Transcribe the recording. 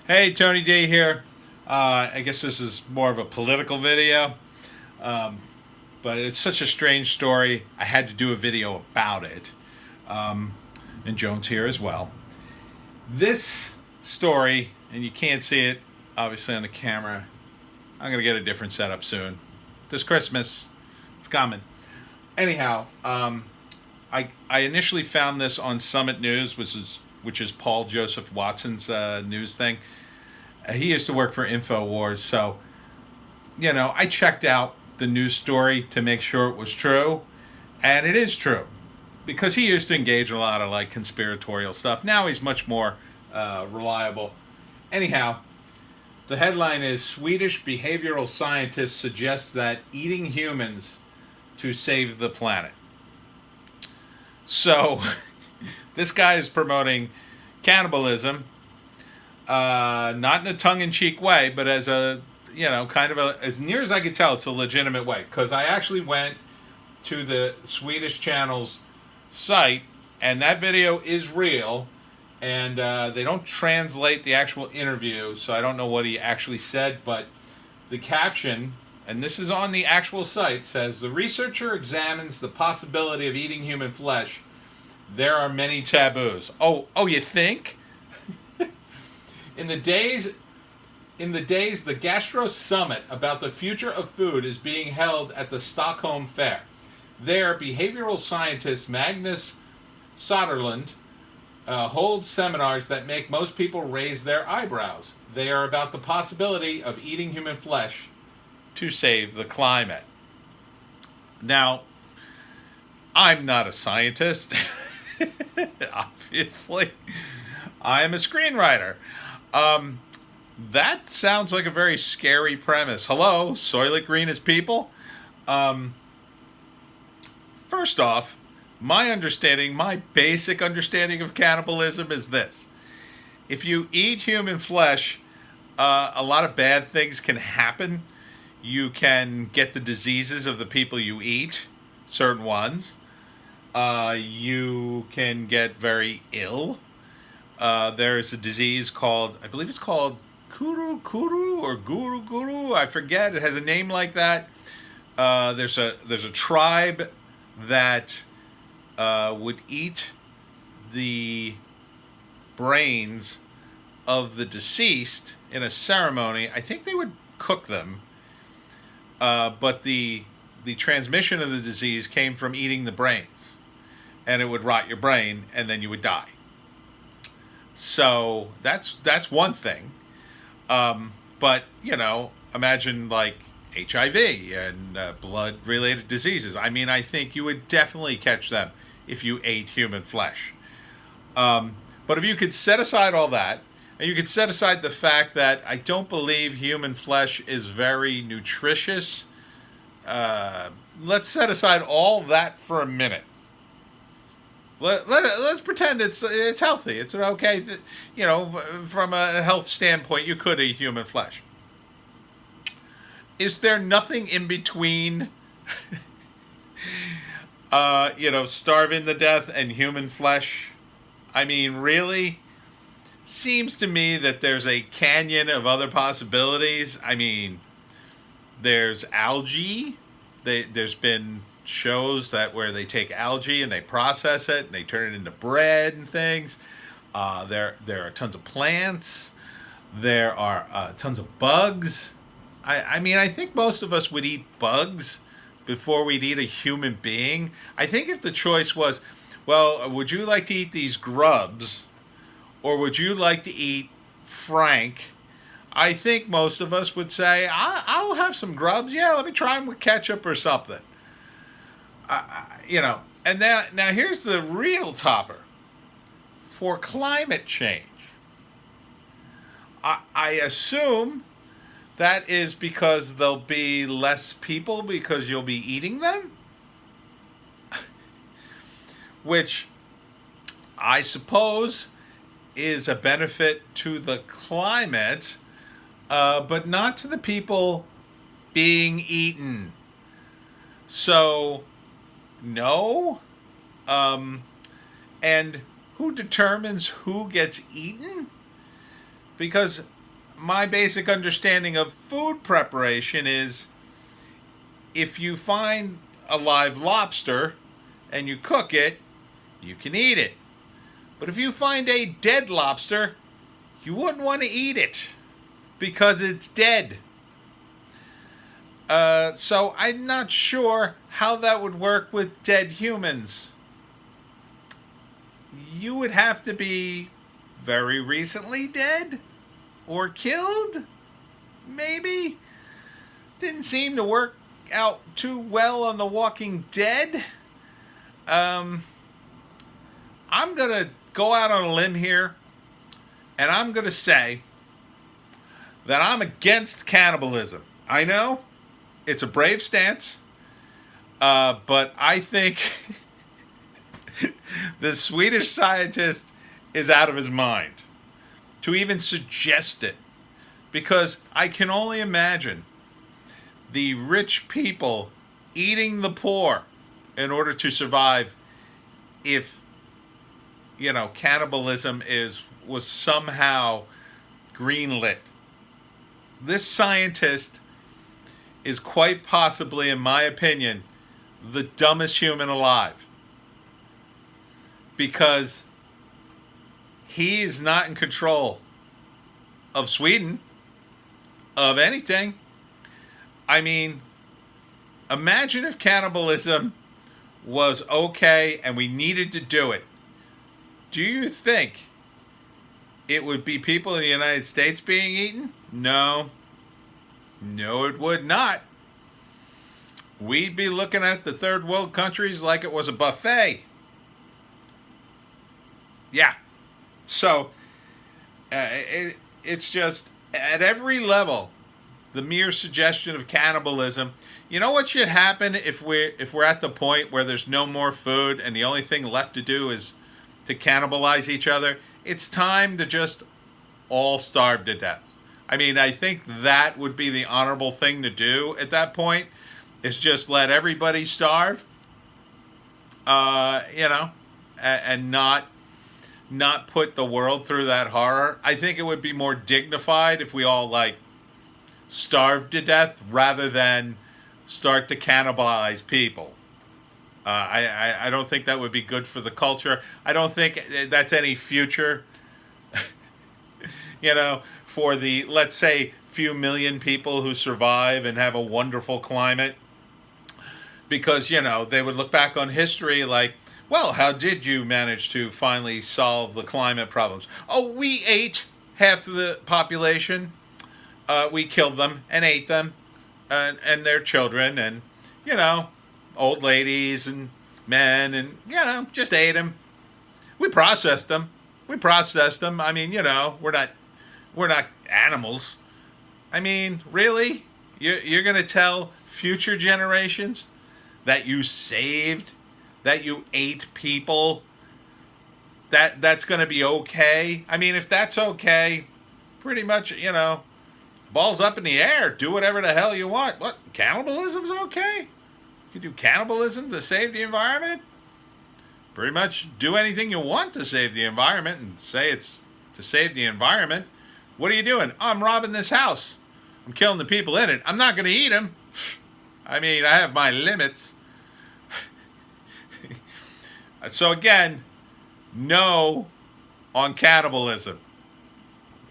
Hey, Tony D here. I guess this is more of a political video, um, but it's such a strange story. I had to do a video about it. Um, and Jones here as well. This story, and you can't see it obviously on the camera. I'm going to get a different setup soon. This Christmas, it's coming. Anyhow, I initially found this on Summit News, which is Paul Joseph Watson's news thing. He used to work for InfoWars, so I checked out the news story to make sure it was true, and it is true because he used to engage in a lot of like conspiratorial stuff. Now he's much more reliable. Anyhow, the headline is Swedish behavioral scientists suggest that eating humans to save the planet. So, this guy is promoting cannibalism, not in a tongue-in-cheek way, but as a kind of as near as I could tell, it's a legitimate way. Because I actually went to the Swedish channel's site, and that video is real, and they don't translate the actual interview, so I don't know what he actually said, but the caption, and this is on the actual site, says the researcher examines the possibility of eating human flesh. There are many taboos. Oh, you think? In the days, the Gastro Summit about the future of food is being held at the Stockholm Fair. There, behavioral scientist Magnus Soderlund holds seminars that make most people raise their eyebrows. They are about the possibility of eating human flesh to save the climate. Now, I'm not a scientist, obviously. I am a screenwriter. That sounds like a very scary premise. Hello, Soylent Green is people. Um, First off, my basic understanding of cannibalism is this. If you eat human flesh, a lot of bad things can happen. You can get the diseases of the people you eat, certain ones. You can get very ill. There's a disease called, I believe it's called kuru or guru. I forget. It has a name like that. There's a tribe that would eat the brains of the deceased in a ceremony. I think they would cook them, but the transmission of the disease came from eating the brains, and it would rot your brain, and then you would die. So that's one thing. But imagine like HIV and blood-related diseases. I mean, I think you would definitely catch them if you ate human flesh. But if you could set aside all that, and you could set aside the fact that I don't believe human flesh is very nutritious, let's set aside all that for a minute. Let's pretend it's healthy. It's okay. From a health standpoint, you could eat human flesh. Is there nothing in between, starving to death and human flesh? I mean, really? Seems to me that there's a canyon of other possibilities. I mean, there's algae. There's been shows that where they take algae and they process it and they turn it into bread and things. There are tons of plants. There are tons of bugs. I mean, I think most of us would eat bugs before we'd eat a human being. I think if the choice was, well, would you like to eat these grubs or would you like to eat Frank? I think most of us would say, I'll have some grubs. Yeah, let me try them with ketchup or something. And now here's the real topper. For climate change, I assume that is because there'll be less people because you'll be eating them, which I suppose is a benefit to the climate, but not to the people being eaten. So, no. And who determines who gets eaten? Because my basic understanding of food preparation is if you find a live lobster and you cook it, you can eat it. But if you find a dead lobster, you wouldn't want to eat it because it's dead. So I'm not sure how that would work with dead humans. You would have to be very recently dead or killed, maybe. Didn't seem to work out too well on The Walking Dead. I'm gonna go out on a limb here, and I'm gonna say that I'm against cannibalism. I know it's a brave stance, but I think the Swedish scientist is out of his mind to even suggest it, because I can only imagine the rich people eating the poor in order to survive if, cannibalism was somehow greenlit. This scientist is quite possibly, in my opinion, the dumbest human alive, because he is not in control of Sweden, of anything. I mean, imagine if cannibalism was okay and we needed to do it. Do you think it would be people in the United States being eaten? No. No, it would not. We'd be looking at the third world countries like it was a buffet. Yeah. So, it's just, at every level, the mere suggestion of cannibalism. You know what should happen if we're at the point where there's no more food and the only thing left to do is to cannibalize each other? It's time to just all starve to death. I mean, I think that would be the honorable thing to do at that point, is just let everybody starve, and not put the world through that horror. I think it would be more dignified if we all, starved to death rather than start to cannibalize people. I don't think that would be good for the culture. I don't think that's any future, for the, let's say, few million people who survive and have a wonderful climate. Because, they would look back on history like, well, how did you manage to finally solve the climate problems? Oh, we ate half of the population. We killed them and ate them and their children and, old ladies and men and, just ate them. We processed them. I mean, we're not animals. I mean, really? You're going to tell future generations that you ate people, that's going to be okay? I mean, if that's okay, pretty much, balls up in the air. Do whatever the hell you want. What? Cannibalism's okay? You can do cannibalism to save the environment? Pretty much do anything you want to save the environment and say it's to save the environment. What are you doing? Oh, I'm robbing this house. I'm killing the people in it. I'm not going to eat them. I mean, I have my limits. So again, no on cannibalism.